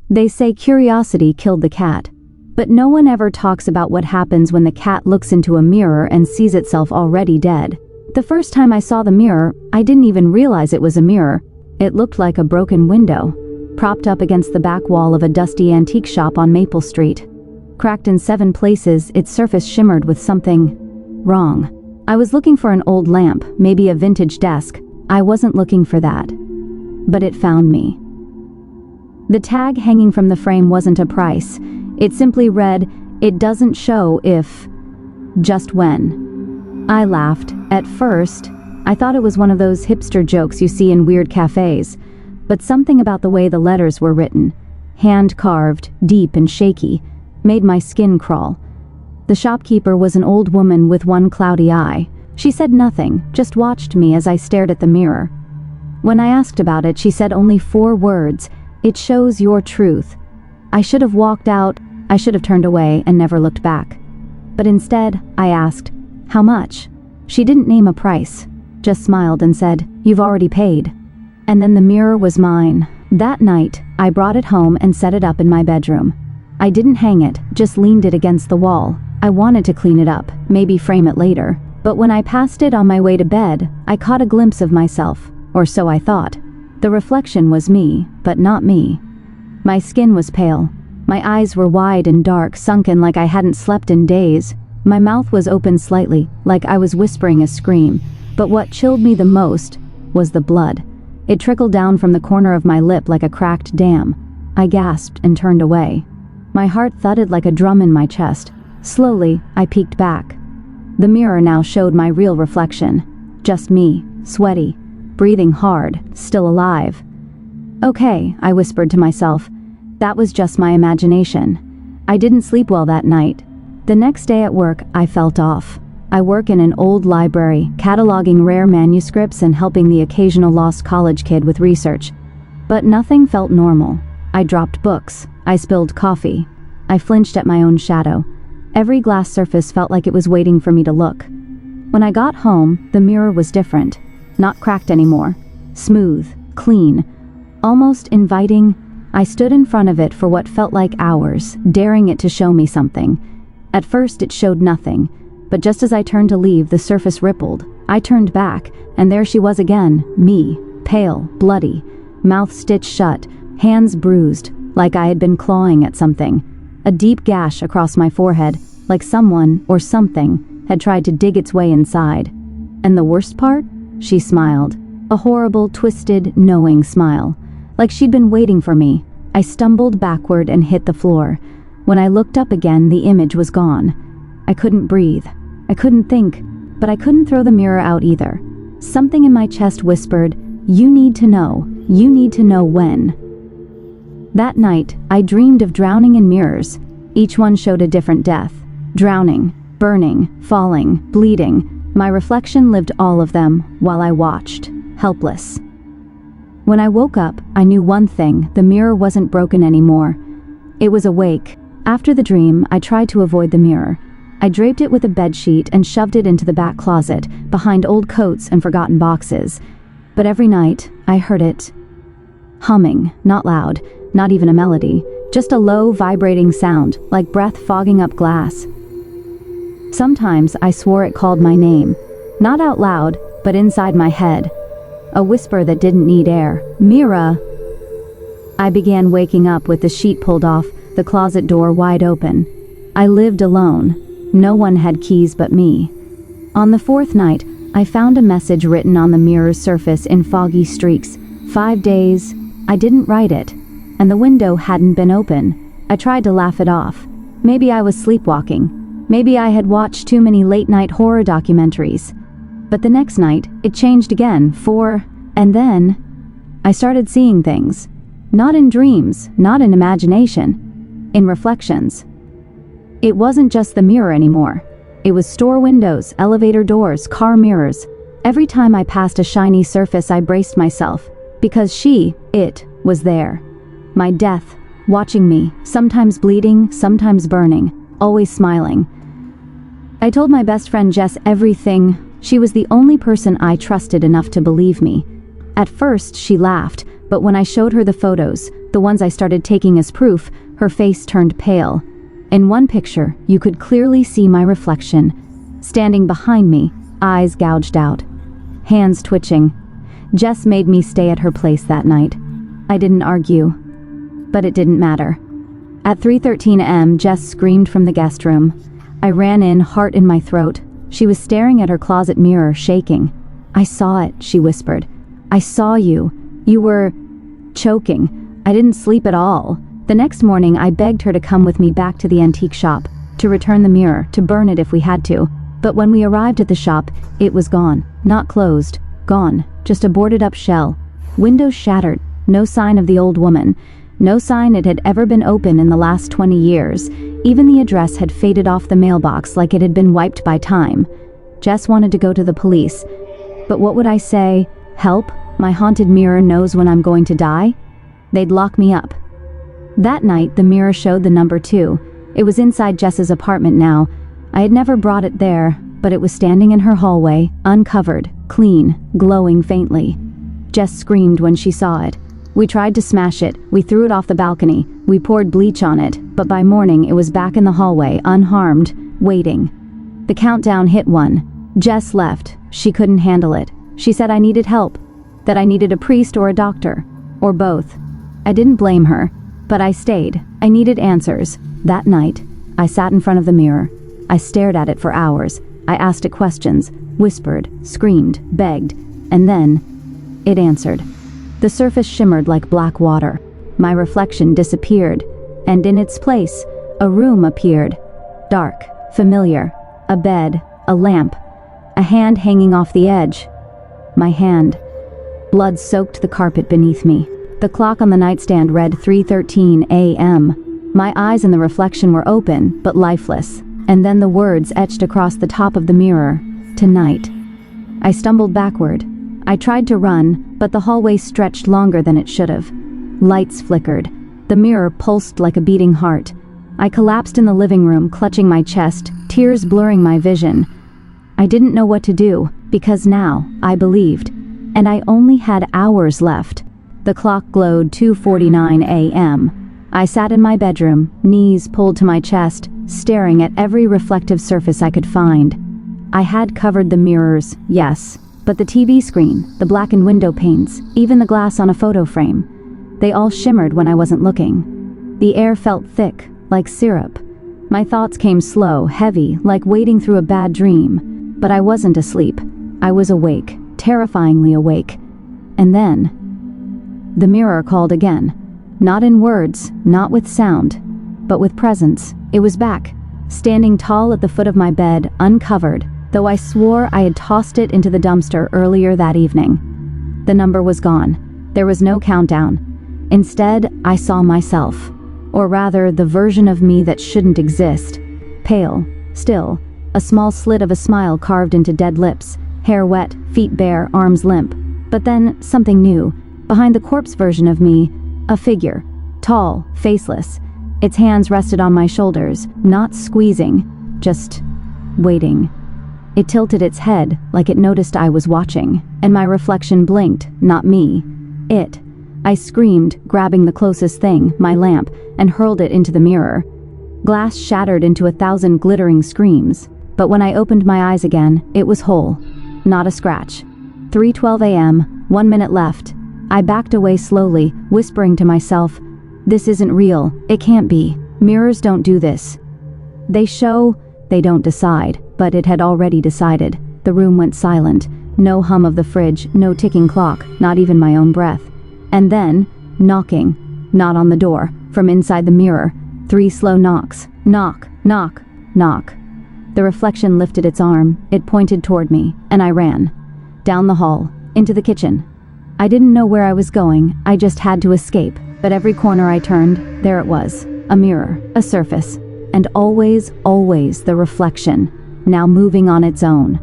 They say curiosity killed the cat, but no one ever talks about what happens when the cat looks into a mirror and sees itself already dead. The first time I saw the mirror, I didn't even realize it was a mirror. It looked like a broken window, propped up against the back wall of a dusty antique shop on Maple Street. Cracked in 7 places, its surface shimmered with something wrong. I was looking for an old lamp, maybe a vintage desk. I wasn't looking for that. But it found me. The tag hanging from the frame wasn't a price. It simply read, "It doesn't show if, just when." I laughed. At first, I thought it was one of those hipster jokes you see in weird cafes, but something about the way the letters were written, hand-carved, deep and shaky, made my skin crawl. The shopkeeper was an old woman with one cloudy eye. She said nothing, just watched me as I stared at the mirror. When I asked about it, she said only 4 words, "It shows your truth." I should have walked out, I should have turned away and never looked back. But instead, I asked, "How much?" She didn't name a price, just smiled and said, "You've already paid." And then the mirror was mine. That night, I brought it home and set it up in my bedroom. I didn't hang it, just leaned it against the wall. I wanted to clean it up, maybe frame it later. But when I passed it on my way to bed, I caught a glimpse of myself, or so I thought. The reflection was me, but not me. My skin was pale. My eyes were wide and dark, sunken like I hadn't slept in days. My mouth was open slightly, like I was whispering a scream. But what chilled me the most was the blood. It trickled down from the corner of my lip like a cracked dam. I gasped and turned away. My heart thudded like a drum in my chest. Slowly, I peeked back. The mirror now showed my real reflection. Just me, sweaty, breathing hard, still alive. "Okay," I whispered to myself. That was just my imagination. I didn't sleep well that night. The next day at work, I felt off. I work in an old library, cataloging rare manuscripts and helping the occasional lost college kid with research. But nothing felt normal. I dropped books. I spilled coffee. I flinched at my own shadow. Every glass surface felt like it was waiting for me to look. When I got home, the mirror was different. Not cracked anymore. Smooth, clean, almost inviting. I stood in front of it for what felt like hours, daring it to show me something. At first it showed nothing, but just as I turned to leave, the surface rippled. I turned back, and there she was again, me, pale, bloody, mouth stitched shut, hands bruised, like I had been clawing at something. A deep gash across my forehead, like someone, or something, had tried to dig its way inside. And the worst part? She smiled. A horrible, twisted, knowing smile. Like she'd been waiting for me. I stumbled backward and hit the floor. When I looked up again, the image was gone. I couldn't breathe. I couldn't think. But I couldn't throw the mirror out either. Something in my chest whispered, "You need to know. You need to know when." That night, I dreamed of drowning in mirrors. Each one showed a different death. Drowning, burning, falling, bleeding. My reflection lived all of them while I watched, helpless. When I woke up, I knew one thing: the mirror wasn't broken anymore. It was awake. After the dream, I tried to avoid the mirror. I draped it with a bedsheet and shoved it into the back closet, behind old coats and forgotten boxes. But every night, I heard it humming, not loud, not even a melody, just a low, vibrating sound, like breath fogging up glass. Sometimes I swore it called my name, not out loud, but inside my head. A whisper that didn't need air. "Mira!" I began waking up with the sheet pulled off, the closet door wide open. I lived alone. No one had keys but me. On the 4th night, I found a message written on the mirror's surface in foggy streaks. 5 days. I didn't write it, and the window hadn't been open. I tried to laugh it off. Maybe I was sleepwalking. Maybe I had watched too many late-night horror documentaries. But the next night, it changed again, and then I started seeing things. Not in dreams, not in imagination, in reflections. It wasn't just the mirror anymore. It was store windows, elevator doors, car mirrors. Every time I passed a shiny surface, I braced myself, because it was there. My death, watching me, sometimes bleeding, sometimes burning, always smiling. I told my best friend Jess everything. She was the only person I trusted enough to believe me. At first, she laughed, But when I showed her the photos, the ones I started taking as proof, her face turned pale. In one picture, you could clearly see my reflection, standing behind me, eyes gouged out, hands twitching. Jess made me stay at her place that night. I didn't argue, but it didn't matter. At 3:13 a.m., Jess screamed from the guest room. I ran in, heart in my throat. She was staring at her closet mirror, shaking. "I saw it," she whispered. "I saw you. You were choking. I didn't sleep at all." The next morning, I begged her to come with me back to the antique shop, to return the mirror, to burn it if we had to. But when we arrived at the shop, it was gone. Not closed. Gone. Just a boarded-up shell. Windows shattered. No sign of the old woman. No sign it had ever been open in the last 20 years. Even the address had faded off the mailbox like it had been wiped by time. Jess wanted to go to the police. But what would I say? Help? My haunted mirror knows when I'm going to die? They'd lock me up. That night, the mirror showed the number 2. It was inside Jess's apartment now. I had never brought it there, but it was standing in her hallway, uncovered, clean, glowing faintly. Jess screamed when she saw it. We tried to smash it. We threw it off the balcony. We poured bleach on it, but by morning it was back in the hallway, unharmed, waiting. The countdown hit 1. Jess left. She couldn't handle it. She said I needed help, that I needed a priest or a doctor, or both. I didn't blame her, but I stayed. I needed answers. That night, I sat in front of the mirror. I stared at it for hours. I asked it questions, whispered, screamed, begged, and then it answered. The surface shimmered like black water. My reflection disappeared, and in its place, a room appeared. Dark, familiar, a bed, a lamp, a hand hanging off the edge. My hand. Blood soaked the carpet beneath me. The clock on the nightstand read 3:13 a.m. My eyes in the reflection were open, but lifeless, and then the words etched across the top of the mirror, "Tonight." I stumbled backward. I tried to run, but the hallway stretched longer than it should have. Lights flickered. The mirror pulsed like a beating heart. I collapsed in the living room, clutching my chest, tears blurring my vision. I didn't know what to do, because now I believed, and I only had hours left. The clock glowed 2:49 a.m. I sat in my bedroom, knees pulled to my chest, staring at every reflective surface I could find. I had covered the mirrors, yes, but the TV screen, the blackened window panes, even the glass on a photo frame, they all shimmered when I wasn't looking. The air felt thick, like syrup. My thoughts came slow, heavy, like wading through a bad dream. But I wasn't asleep. I was awake, terrifyingly awake. And then the mirror called again. Not in words, not with sound, but with presence. It was back, standing tall at the foot of my bed, uncovered, though I swore I had tossed it into the dumpster earlier that evening. The number was gone. There was no countdown. Instead, I saw myself, or rather, the version of me that shouldn't exist. Pale, still, a small slit of a smile carved into dead lips, hair wet, feet bare, arms limp. But then, something new. Behind the corpse version of me, a figure, tall, faceless. Its hands rested on my shoulders, not squeezing, just waiting. It tilted its head, like it noticed I was watching, and my reflection blinked, not me. It. I screamed, grabbing the closest thing, my lamp, and hurled it into the mirror. Glass shattered into 1,000 glittering screams, but when I opened my eyes again, it was whole. Not a scratch. 3:12 a.m., 1 minute left. I backed away slowly, whispering to myself, "This isn't real. It can't be. Mirrors don't do this. They show, they don't decide." But it had already decided. The room went silent. No hum of the fridge, no ticking clock, not even my own breath. And then, knocking. Not on the door, from inside the mirror. 3 slow knocks. Knock, knock, knock. The reflection lifted its arm. It pointed toward me, and I ran. Down the hall, into the kitchen. I didn't know where I was going, I just had to escape. But every corner I turned, there it was. A mirror, a surface. And always, always the reflection, now moving on its own.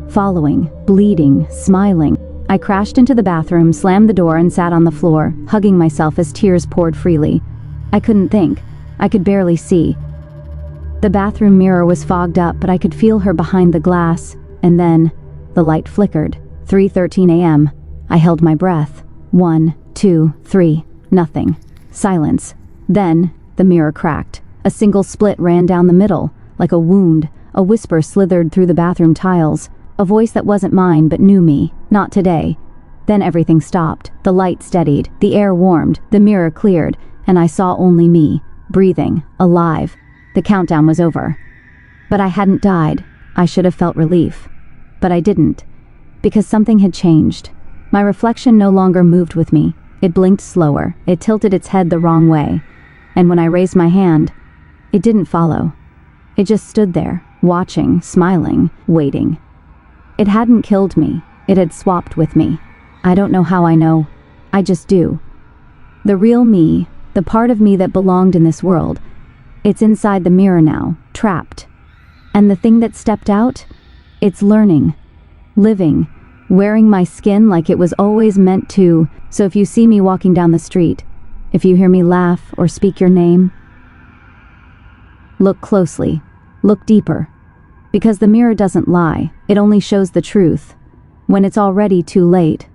Following, bleeding, smiling. I crashed into the bathroom, slammed the door, and sat on the floor, hugging myself as tears poured freely. I couldn't think. I could barely see. The bathroom mirror was fogged up, but I could feel her behind the glass. And then, the light flickered. 3:13 a.m. I held my breath. 1, 2, 3, nothing. Silence. Then, the mirror cracked. A single split ran down the middle, like a wound. A whisper slithered through the bathroom tiles. A voice that wasn't mine but knew me. Not today. Then everything stopped. The light steadied. The air warmed. The mirror cleared. And I saw only me. Breathing. Alive. The countdown was over. But I hadn't died. I should have felt relief. But I didn't. Because something had changed. My reflection no longer moved with me. It blinked slower. It tilted its head the wrong way. And when I raised my hand, it didn't follow. It just stood there, watching, smiling, waiting. It hadn't killed me. It had swapped with me. I don't know how I know. I just do. The real me, the part of me that belonged in this world, it's inside the mirror now, trapped. And the thing that stepped out, it's learning, living, wearing my skin like it was always meant to. So if you see me walking down the street, if you hear me laugh or speak your name, look closely, look deeper. Because the mirror doesn't lie, it only shows the truth. When it's already too late.